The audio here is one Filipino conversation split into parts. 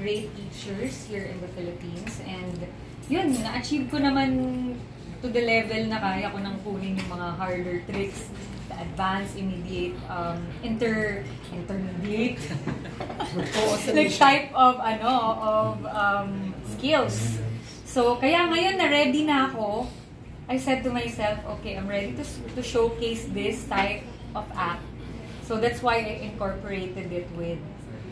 great teachers here in the Philippines. And yun, na-achieve ko naman to the level na kaya ko nang kunin yung mga harder tricks, the advanced, immediate, intermediate, like type of, skills. So, kaya ngayon na ready na ako, I said to myself, okay, I'm ready to showcase this type of act. So, that's why I incorporated it with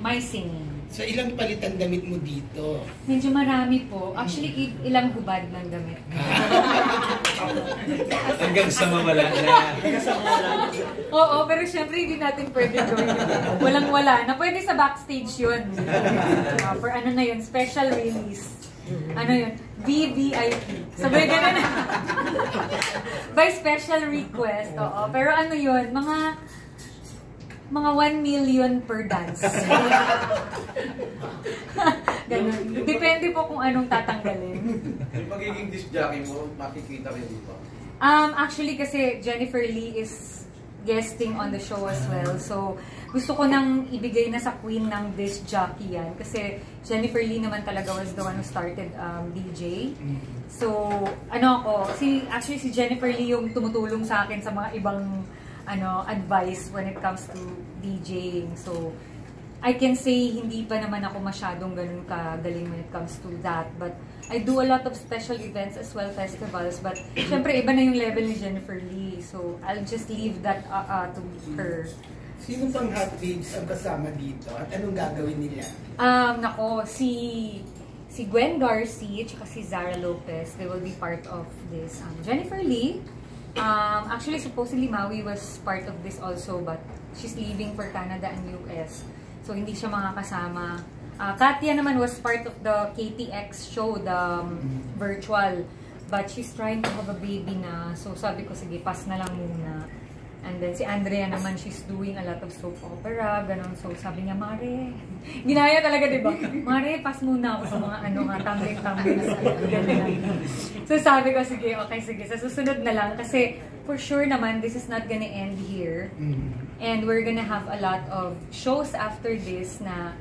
my singing. So, ilang palitan damit mo dito? Medyo marami po. Actually, ilang hubad ng damit. Hanggang sa mawala na. Oo, pero syempre hindi natin pwede gawin yun. Walang-wala. Na pwede sa backstage yun. For ano na yun, special release. Ano yun? VVIP. Sabay ganun. By special request. Oo. Pero ano yun, mga 1 million per dance. Ganun. Depende po kung anong tatanggalin. Yung pagiging disc jockey mo, makikita rin dito? Actually, kasi Jennifer Lee is guesting on the show as well. So, gusto ko nang ibigay na sa queen ng disc jockey yan. Kasi Jennifer Lee naman talaga was the one who started DJ. So, actually si Jennifer Lee yung tumutulong sa akin sa mga ibang advice when it comes to DJing. So, I can say hindi pa naman ako masyadong ganun kagaling when it comes to that. But I do a lot of special events as well, festivals. But syempre, iba na yung level ni Jennifer Lee. So, I'll just leave that to her. Sino pang hot babes ang kasama dito? At anong gagawin nila? Si Gwen Darcy at si Zara Lopez, they will be part of this. Jennifer Lee, actually, supposedly Maui was part of this also, but she's leaving for Canada and US. So, hindi siya makakasama. Katya naman was part of the KTX show, the virtual. But she's trying to have a baby na. So, sabi ko, sige, pass na lang muna. And then, si Andrea naman, she's doing a lot of soap opera, ganon. So, sabi niya, Mare, ginaya talaga, diba? Mare, pass muna ako sa mga tumbling-tumbling. So, sabi ko, sige, okay, sige. Sa susunod na lang. Kasi, for sure naman, this is not gonna end here. And we're gonna have a lot of shows after this na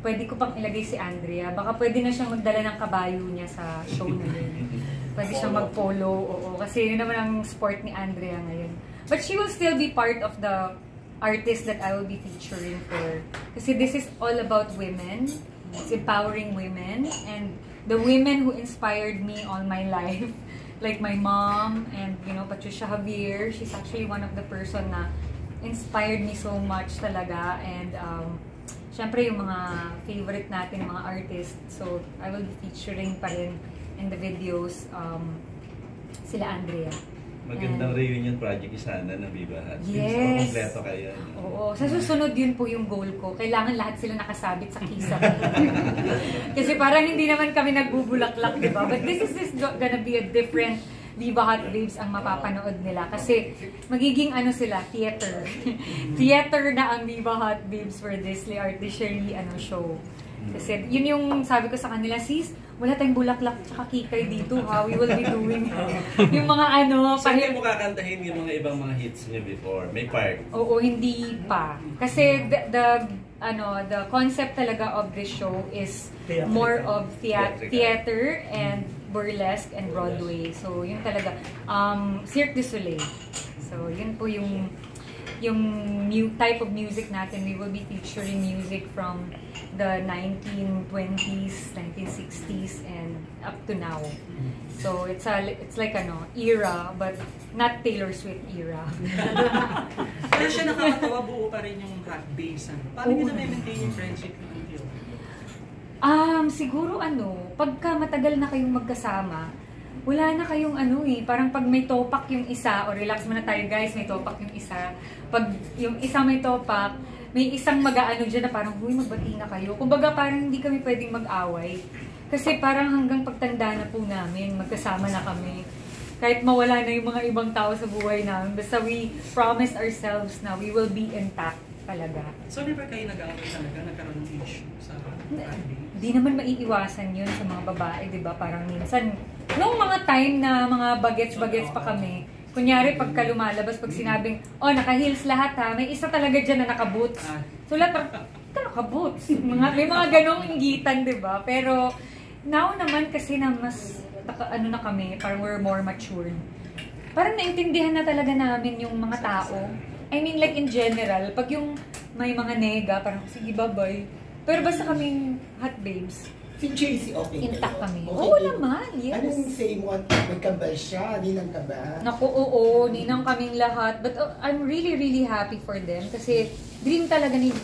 pwede ko pang ilagay si Andrea. Baka pwede na siyang magdala ng kabayo niya sa show na yun. Pwede siyang mag-polo, oo. Kasi yun naman ang sport ni Andrea ngayon. But she will still be part of the artists that I will be featuring for. Kasi this is all about women. It's empowering women. And the women who inspired me all my life. Like my mom and, Patricia Javier. She's actually one of the person na inspired me so much talaga. And, syempre yung mga favorite natin, mga artists. So, I will be featuring pa rin in the videos sila Andrea. Magandang reunion project sana ng Viva Hot. Yes. Kompleto kayo. Oo. Sa susunod yun po yung goal ko. Kailangan lahat sila nakasabit sa kisa. Kasi parang hindi naman kami nagbubulaklak, diba? But this is gonna be a different Viva Hot Babes ang mapapanood nila. Kasi magiging sila, theater. Theater na ang Viva Hot Babes for this artificially show. Kasi yun yung sabi ko sa kanila, sis, wala tayong bulaklak tsaka kikay dito ha. We will be doing yung mga So hindi mo kakantahin yung mga ibang mga hits niyo before? May part? Oo, hindi pa. Kasi the concept talaga of this show is more of theater and burlesque and Broadway. So yun talaga. Cirque du Soleil. So yun po yung type of music natin. We will be featuring music from the 1920s, 1960s, and up to now. So it's like era, but not Taylor Swift era. Pero siya nakakatawa, buo pa rin yung hot babes. Paano nyo na-maintain yung friendship ng video? Siguro pagka matagal na kayong magkasama, wala na kayong parang pag may topak yung isa, o relax muna tayo guys, may topak yung isa. Pag yung isa may topak, may isang mag-aano dyan na parang, huy, magbati na kayo. Kumbaga parang hindi kami pwedeng mag-away. Kasi parang hanggang pagtanda na po namin, magkasama na kami. Kahit mawala na yung mga ibang tao sa buhay namin, basta we promised ourselves na we will be intact talaga. So never kayo nag-away talaga, nagkaroon ng issue sa Di naman maiiwasan yun sa mga babae, di ba? Parang minsan, noong mga time na mga bagets-bagets pa kami, kunyari pagka lumalabas, pag sinabing, oh, naka-heels lahat ha, may isa talaga dyan na naka-boots. So lahat parang, baka-boots. May mga ganong inggitan, di ba? Pero, now naman kasi na mas, ano na kami, parang we're more matured. Parang naintindihan na talaga namin yung mga tao. I mean, like in general, pag yung may mga nega, parang, sige, bye-bye. Pero basta kaming hot babes. Si JC, okay Intact kayo? kami. Okay Oo kayo? naman, yes. Anong say mo? May kambal siya? Ninang ka ba? Naku, oo, ninang kaming lahat. But I'm really, really happy for them. Kasi dream talaga ni,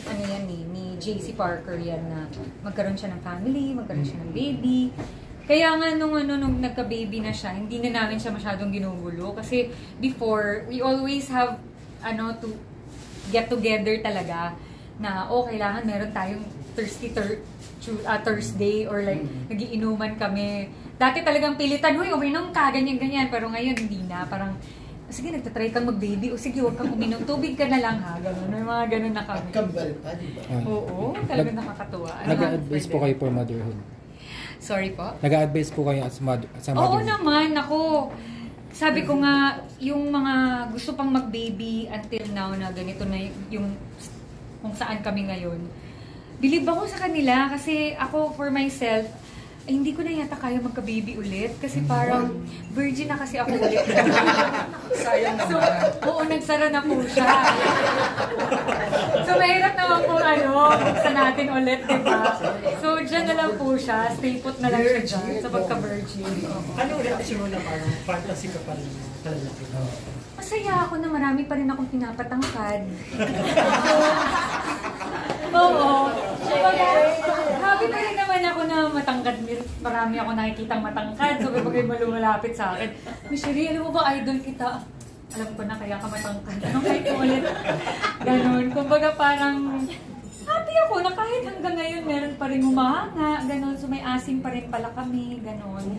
ni JC Parker yan na magkaroon siya ng family, magkaroon siya ng baby. Kaya nga nung nagka-baby na siya, hindi na namin siya masyadong ginugulo. Kasi before, we always have, to get together talaga na, kailangan meron tayong Thursday or like nagiinuman kami. Dati talagang pilitan, huy, uminom ka, ganyan-ganyan. Pero ngayon, hindi na. Parang, sige, nagtatry kang mag-baby. O sige, huwag kang uminom. Tubig ka na lang ha. Ganun. May mga ganun na kami. At kambal pa, di ba? Oo, talagang nakakatuwa. Nag-a-advise po kayo for motherhood? Sorry po? Nag-a-advise po kayo sa motherhood? Oo naman, ako. Sabi ko nga, yung mga gusto pang mag-baby until now na ganito na yung kung saan kami ngayon. Believe ako sa kanila kasi ako for myself, hindi ko na yata kaya magka-baby ulit kasi parang virgin na kasi ako ulit. Sayang So, naman. oo, nagsara na po siya. So, mahirap naman po buksan natin ulit, diba? So, dyan na lang po siya. Stay put na lang siya dyan sa pagka-virgin. Ano reaction mo na parang fantasy ka pa rin kalalaki? Masaya ako na marami pa rin akong pinapatangkad. Oo. Happy pa rin naman ako na matangkad. Marami ako nakikitang matangkad. So, pag may lumalapit sa akin, Miss Sherry, alam mo ba, idol kita? Alam ko na kaya ka matangkad. Anong kahit mo ulit? Ganon. Kumbaga parang happy ako na kahit hanggang ngayon meron pa rin humahanga. Ganon. So, may asim pa rin pala kami. Ganon.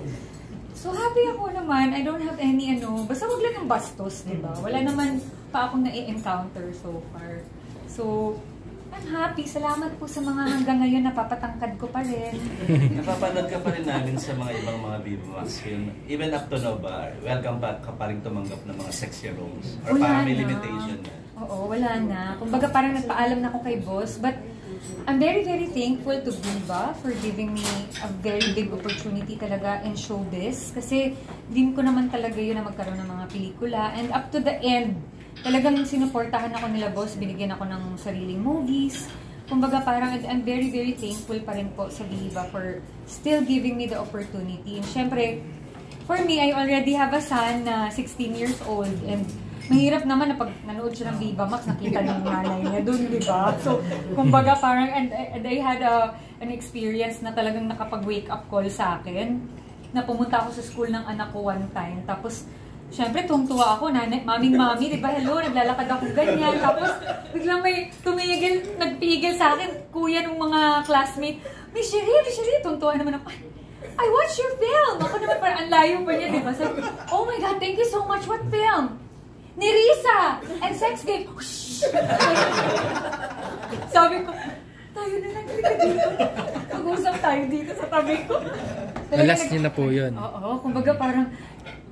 So, happy ako naman. I don't have any basta wag lang ng bastos, diba? Wala naman pa akong na-encounter so far. So, I'm happy. Salamat po sa mga hanggang ngayon napapatangkad ko pa rin. Napapanood ka pa rin namin sa mga ibang mga Viva Max film. Even up to now ba, welcome back ka pa rin tumanggap ng mga sexy roles? Or Wala parang may na. limitation na? Oo, wala na. Kumbaga parang nagpaalam na ako kay boss. But I'm very, very thankful to Viva for giving me a very big opportunity talaga in showbiz. Kasi din ko naman talaga yun na magkaroon ng mga pelikula. And up to the end, talagang sinuportahan ako nila boss. Binigyan ako ng sariling movies. Kumbaga parang I'm very, very thankful pa rin po sa Viva for still giving me the opportunity. And syempre, for me, I already have a son na 16 years old. And mahirap naman na pag nanood siya ng Viva Max, nakita niya yung nanay niya doon, di ba? So, kumbaga parang, and I had an experience na talagang nakapag-wake up call sa akin, na pumunta ako sa school ng anak ko one time, tapos, syempre, tungtuwa ako, mami, di ba, hello, naglalakad ako ganyan, tapos, biglang may nagpigil sa akin, kuya ng mga classmate, Miss Sherry, tungtuwa naman ako, I watched your film! Ako naman parang ang layo pa niya, di ba? Sabi, oh my God, thank you so much, what film? Ni Risa! And sex game! Sabi ko, tayo na lang dito. Mag-usap tayo dito sa tabi ko. Alas niyo na po yun. Oo, kumbaga parang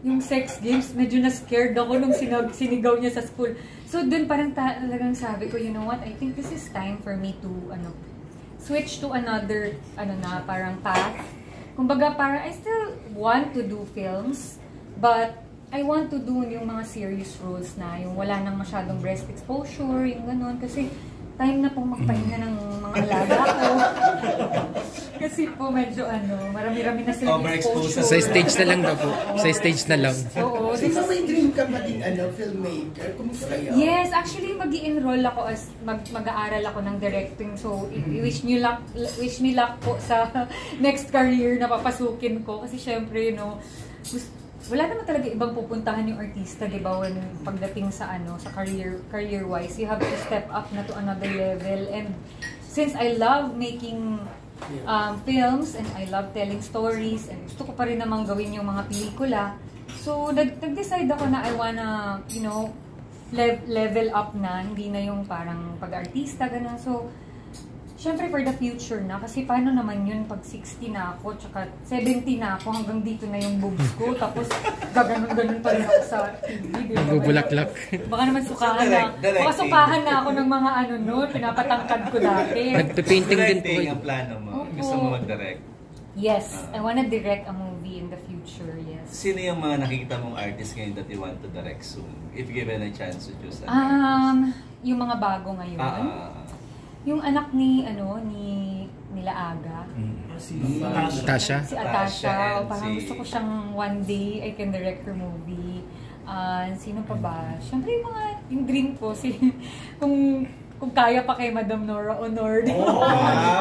yung sex games, medyo na-scared ako nung sinigaw niya sa school. So dun parang talagang sabi ko, you know what, I think this is time for me to switch to another parang path. Kumbaga parang I still want to do films, but I want to do yung mga serious roles na, yung wala nang masyadong breast exposure, yung gano'n. Kasi time na pong magpahinga ng mga alaga ko. Kasi po medyo marami-rami na silang exposure. Sa stage na lang na po. Sa stage na lang. Oo. So, may dream ka maging filmmaker? Kumusta yun? Yes, actually mag-i-enroll ako as mag-aaral ako ng directing. So, wish me luck po sa next career na papasukin ko. Kasi syempre, wala naman talaga ibang pupuntahan yung artista, di ba? When pagdating sa sa career-wise, you have to step up na to another level. And since I love making films and I love telling stories and gusto ko pa rin namang gawin yung mga pelikula, so nag-decide ako na I wanna, level up na, hindi na yung parang pag-artista, gano'n. So, syempre for the future na, kasi paano naman yun pag 60 na ako, tsaka 70 na ako, hanggang dito na yung boobs ko, tapos gaganon-ganon pa rin ako sa TV. Bubulaklak. Baka naman sukahan na, baka sukahan na ako ng mga ano nun, pinapatangkad ko dati. Nagpe-painting din po. Directing ang plano mo. Opo. Gusto mo mag-direct. Yes, I wanna direct a movie in the future, yes. Sino yung mga nakikita mong artist ngayon that you want to direct soon? If given a chance to choose an Yung mga bago ngayon. Yung anak ni nila Aga. Si Tasha. Si Atasha Atasha. and Parang si- gusto ko siyang one day I can direct her movie. Sino pa ba? Siyempre yung dream ko kung kaya pa kay Madam Nora Honor.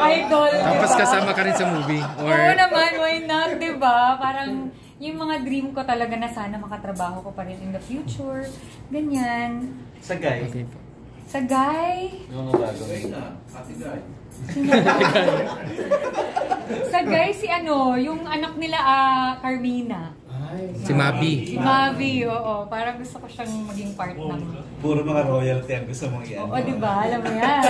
Idol. Tapos kasama ka rin sa movie? Oo naman, why not, diba? Parang yung mga dream ko talaga na sana makatrabaho ko pa rin in the future. Ganyan. Sa guy? Okay po. Sa Guy, Yung mga bago Guy ngayon. na, ate Guy. sa Guy si yung anak nila Carmina. Si Mabi. Si Mavi, oo. Parang gusto ko siyang maging part ng... Puro mga royalty ang gusto mong iyan. Oo, diba? Alam mo yan.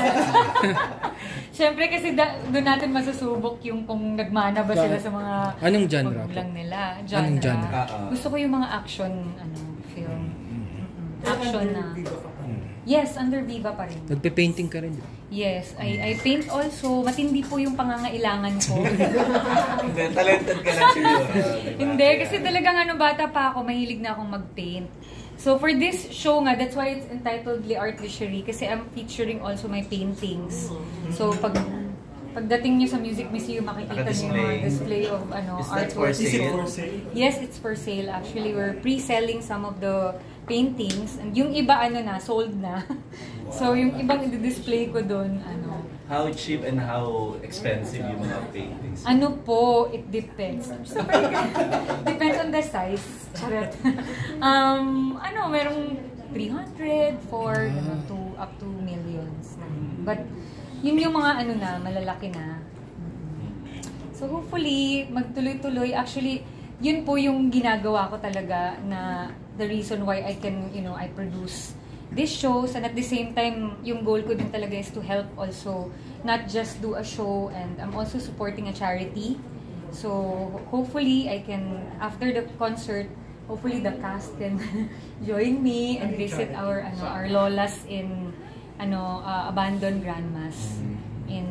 Siyempre kasi doon natin masusubok yung kung nagmana ba sila sa mga... Anong genre po? magulang nila. Anong genre? Gusto ko yung mga action film. Action na. Yes, under Viva pa rin. Nagpe-painting ka rin. di ba? Yes, I paint also. Matindi po yung pangangailangan ko. Hindi, talented ka lang siguro. Diba? Hindi, kasi talagang bata pa ako, mahilig na akong mag-paint. So for this show nga, that's why it's entitled Le Art Vichery, kasi I'm featuring also my paintings. So pagdating niyo sa Music Museum, makikita niyo yung mga display of Is that for artworks. sale? Yes, it's for sale. Actually, we're pre-selling some of the paintings. And yung iba, sold na. So, yung ibang i-display ko doon, How cheap and how expensive yung mga paintings? it depends. Depends on the size. Charot. Merong 300, 4, to up to millions. But, yun yung mga malalaki na. So hopefully, magtuloy-tuloy. Actually, yun po yung ginagawa ko talaga na the reason why I can, I produce these shows, and at the same time, yung goal ko din talaga is to help also, not just do a show, and I'm also supporting a charity. So hopefully, I can, after the concert, hopefully the cast can join me and visit our lolas in abandoned grandmas in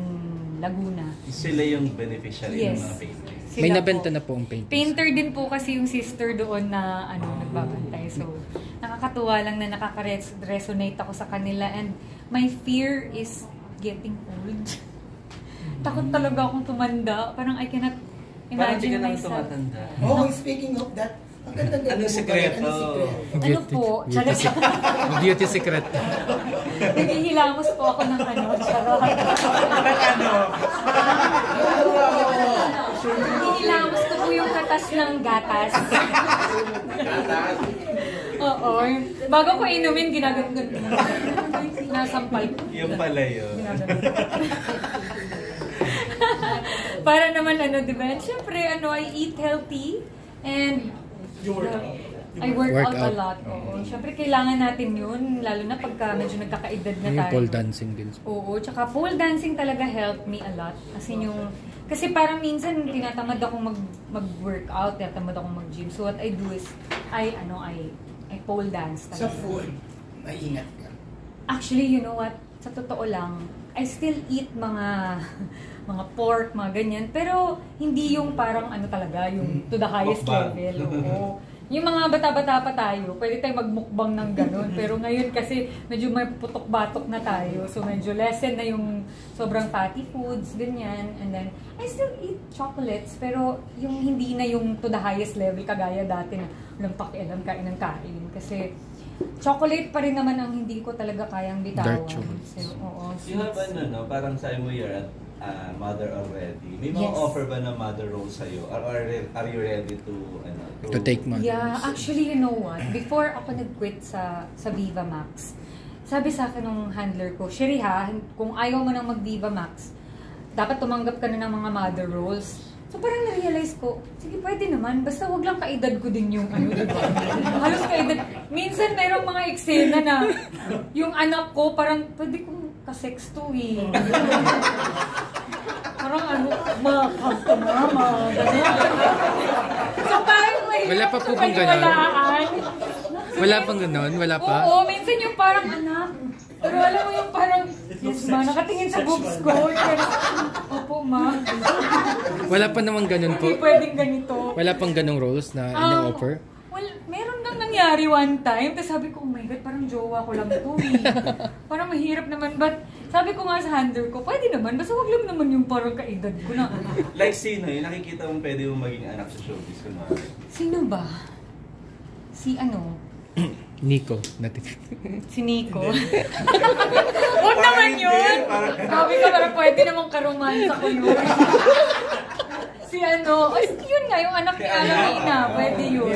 Laguna. Sila yung beneficiary ng mga paintings. Sila May po. nabenta na po ang paintings. Painter din po kasi yung sister doon na nagbabantay. So, nakakatuwa lang na nakaka-resonate ako sa kanila, and my fear is getting old. Takot talaga akong tumanda. Parang I cannot Parang di imagine ka nang myself. tumatanda. Oh, speaking of that, ang ganda-ganda Anong mo sekreto? pala. Anong sekreto? Ano po? Beauty secret. Naghihilamos po ako ng charot. Naghihilamos ko po yung katas ng gatas. Oo. Bago ko inumin, ginaganon. Nasampal ko. Yung pala yun. Para naman diba? Siyempre, I eat healthy and I work out a lot. Oo. Siyempre, kailangan natin yun, lalo na pagka medyo nagkakaedad na Yung tayo. pole dancing din. Oo, tsaka pole dancing talaga helped me a lot. Kasi parang minsan tinatamad akong mag-workout, tinatamad akong mag-gym. So what I do is, I pole dance talaga. Sa food, maingat ka. Actually, you know what? Sa totoo lang, I still eat mga pork, mga ganyan. Pero hindi yung parang talaga, yung to the highest Mukbang. level. Oo. Yung mga bata-bata pa tayo, pwede tayo magmukbang ng ganun. Pero ngayon kasi medyo may putok-batok na tayo. So medyo lessen na yung sobrang fatty foods, ganyan. And then, I still eat chocolates, pero yung hindi na yung to the highest level kagaya dati na walang pakialam, kain ng kain. Kasi chocolate pa rin naman ang hindi ko talaga kayang bitawan. Dark chocolate. So, oo. You have parang sa mo you're at mother already. May mga Yes. offer ba na mother role sa'yo? Or are you ready to take mother Yeah, roles? actually, you know what? Before ako nag-quit sa Viva Max, sabi sa akin ng handler ko, Sherry ha, kung ayaw mo nang mag-Viva Max, dapat tumanggap ka na ng mga mother roles. So parang na-realize ko, sige pwede naman, basta wag lang kaedad ko din yung diba? Halos kaedad. Minsan merong mga eksena na yung anak ko parang pwede kong ka-sex to eh. Parang ano, makakanta mama. So parang may Wala pa po bang ganon? Wala pang ganon? Wala pa? Oo, minsan yung parang anak. Pero alam mo yung parang, yes ma, nakatingin sa boobs ko. Opo ma. Wala pa namang ganon po? Hindi pwedeng ganito. Wala pang ganong roles na ino-offer? Well, meron lang nangyari one time. Tapos sabi ko, oh my God, parang jowa ko lang to eh. Parang mahirap naman. But sabi ko nga sa handler ko, pwede naman. Basta wag lang naman yung parang kaedad ko na. Like sino yun? Nakikita mong pwede mong maging anak sa showbiz. Sino ba? Si ano? Nico. Si Nico. Huwag naman yun! Sabi ko, parang pwede namang karomansa ko yun. Si ano, yun nga, yung anak ni Alina, pwede yun.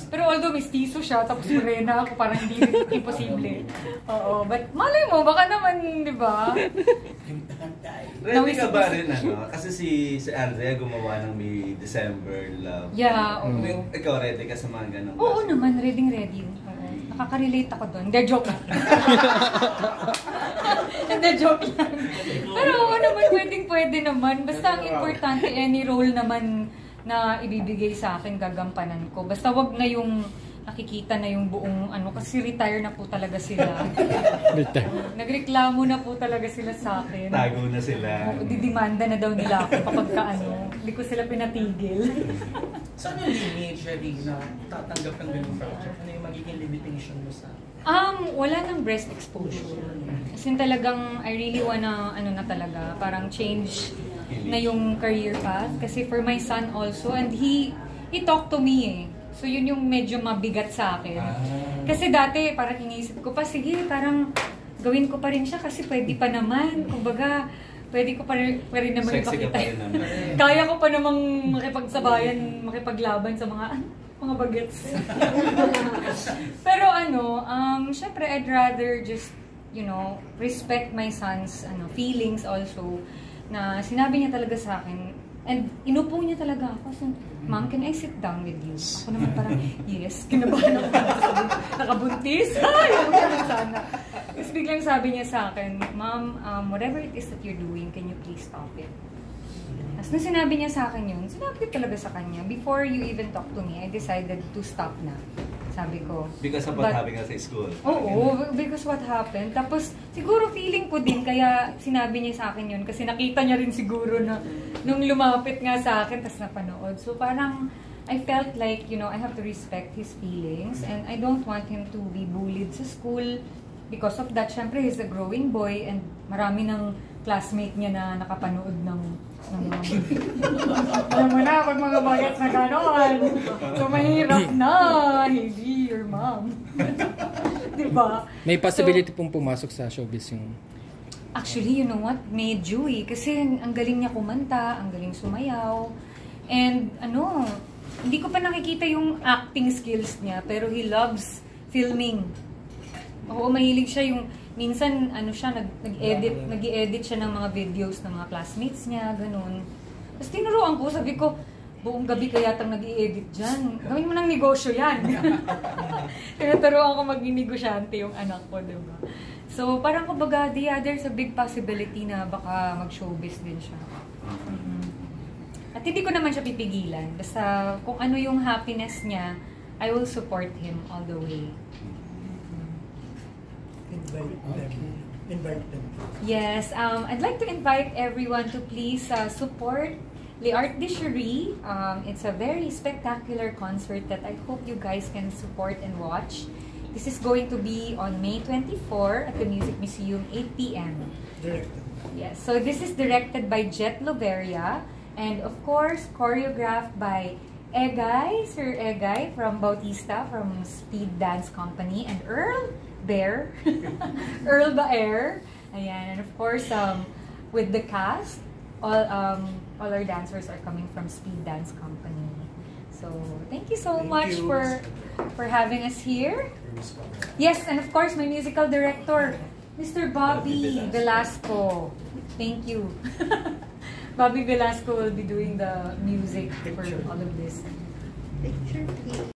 Pero although mistiso siya, tapos morena ako, parang hindi imposible. Oo, but malay mo, baka naman, di ba? Ready ka ba rin, ano? Kasi si Andrea gumawa ng May December Love. Yeah, oo. Ikaw, ready ka sa mga ganun? Oo naman, ready. Nakaka-relate ako doon. Hindi, joke lang. Hindi, joke lang. Pero oo naman, pwede naman. Basta ang importante, any role naman na ibibigay sa akin, gagampanan ko. Basta wag na yung nakikita na yung buong ano, kasi retire na po talaga sila. Nagreklamo na po talaga sila sa akin. Tago na sila. Didimanda na daw nila ako kapag ano, hindi ko sila pinatigil. Saan yung limit, Sherry, na tatanggap ng ganung project? Ano yung magiging limitation mo sa... Wala nang breast exposure. Kasi talagang I really wanna, ano na talaga, parang change na yung career path. Kasi for my son also, and he talked to me eh. So yun yung medyo mabigat sa akin. Kasi dati parang iniisip ko pa, sige, parang gawin ko pa rin siya kasi pwede pa naman. Kumbaga, pwede ko pa rin naman Sexy ipakita. ka pa rin naman. Kaya ko pa namang makipagsabayan, makipaglaban sa mga bagets. Pero ano, syempre I'd rather just, you know, respect my son's feelings also. Na sinabi niya talaga sa akin, and inupo niya talaga ako. So, Ma'am, can I sit down with you? Ako naman parang, yes, kinabahan ako. Nakabuntis. Ay, ako naman sana. Tapos biglang sabi niya sa akin, Ma'am, whatever it is that you're doing, can you please stop it? Tapos nung sinabi niya sa akin yun, sinabi ko talaga sa kanya, before you even talk to me, I decided to stop na. Sabi ko. Because of what happened sa school? Oo, because what happened. Tapos, siguro feeling ko din, kaya sinabi niya sa akin yun, kasi nakita niya rin siguro na nung lumapit nga sa akin, tapos napanood. So parang, I felt like, you know, I have to respect his feelings, and I don't want him to be bullied sa school. Because of that, syempre, he's a growing boy, and marami ng classmate niya na nakapanood ng alam mo na, pag mga bagets na gano'n. So, mahirap na. Hindi, your mom. Diba? May possibility pong pumasok sa showbiz yung... Actually, you know what? Medyo eh. Kasi ang galing niya kumanta, ang galing sumayaw. And ano, hindi ko pa nakikita yung acting skills niya, pero he loves filming. Oo, mahilig siya yung... Minsan, ano siya, nag-edit siya ng mga videos ng mga classmates niya, ganun. Tapos tinuruan ko, sabi ko, buong gabi kaya tang nag-i-edit dyan. Gawin mo ng negosyo yan. Tinuturuan ko maging negosyante yung anak ko, diba? So, parang kumbaga, there's a big possibility na baka mag-showbiz din siya. At hindi ko naman siya pipigilan. Basta kung ano yung happiness niya, I will support him all the way. Invite them. Yes, I'd like to invite everyone to please support Les Arts de Cherie. It's a very spectacular concert that I hope you guys can support and watch. This is going to be on May 24 at the Music Museum, 8 p.m. Directed. Yes, so this is directed by Jet Loveria, and of course choreographed by Sir Egay from Bautista from Speed Dance Company, and Earl Baer, Earl Baer, ayan, and of course with the cast, all our dancers are coming from Speed Dance Company. So thank you so much for having us here. Yes, and of course my musical director, Mr. Bobby Velasco. Thank you. Bobby Velasco will be doing the music for all of this. Picture, please.